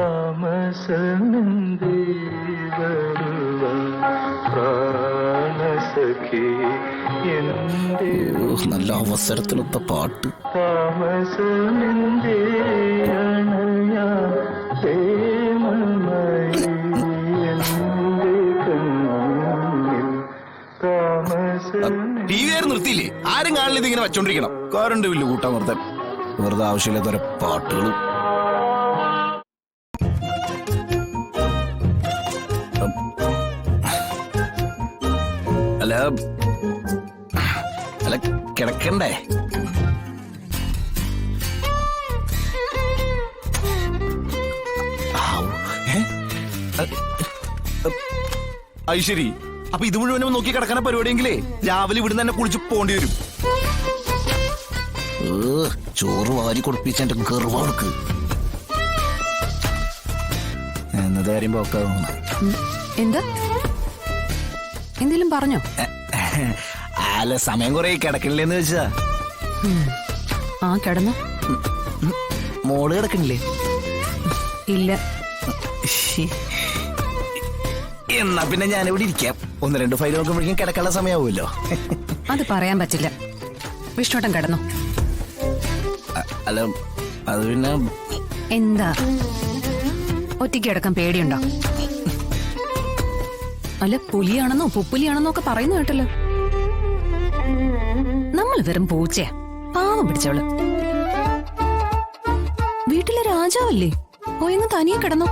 താമസമെന്തേ വരുവാൻ പ്രാണസഖി എന്തേ നല്ല അവസരത്തിലൊത്ത പാട്ട്. താമസമെന്തേ അണയാൻ പ്രേമമയി എന്തേ കണ്ണിൽ താമസം. ടി വി ആര് നിർത്തിയില്ലേ? ആരും കാണില്ല ഇതിങ്ങനെ വെച്ചോണ്ടിരിക്കണം. കറണ്ട് ബില്ല് കൂട്ടാൻ വെറുതെ ആവശ്യമില്ലാത്ത പാട്ടുകൾ. അല്ല അല്ല കിടക്കണ്ടേ? അത് ശരി. അപ്പൊ ഇത് മുഴുവനും നോക്കി കിടക്കാന പരിപാടിയെങ്കിലേ രാവിലെ ഇവിടുന്ന് തന്നെ കുളിച്ച് പോണ്ടി വരും. ചോറ് വാരി കൊടുപ്പിച്ച എന്റെ ഗർവാർക്ക് എന്നത് കാര്യം പോക്കാ. എന്താ എന്തേലും പറഞ്ഞോ? അല്ല സമയം കുറെ കിടക്കണില്ലേന്ന് വെച്ചാ. ആ കിടന്നു. മോള് കിടക്കണില്ലേ? ഇല്ല. എന്നാ പിന്നെ ഞാനിവിടെ ഇരിക്കാം. 1-2 ഫയൽ നോക്കുമ്പോഴേക്കും കിടക്കാനുള്ള സമയമാവുമല്ലോ. അത് പറയാൻ പറ്റില്ല. വിഷ്ണുട്ടൻ കിടന്നു. അല്ല അത് പിന്നെ എന്താ ഒറ്റയ്ക്ക് കിടക്കാൻ പേടിയുണ്ടോ? അല്ല പുലിയാണെന്നോ പുപ്പുലിയാണെന്നോ ഒക്കെ പറയുന്നു കേട്ടല്ലോ. നമ്മൾ വെറും പൂച്ചയാ, പാവം പിടിച്ചവള്. വീട്ടിലെ രാജാവല്ലേ, പോയങ്ങ് തനിയെ കിടന്നു.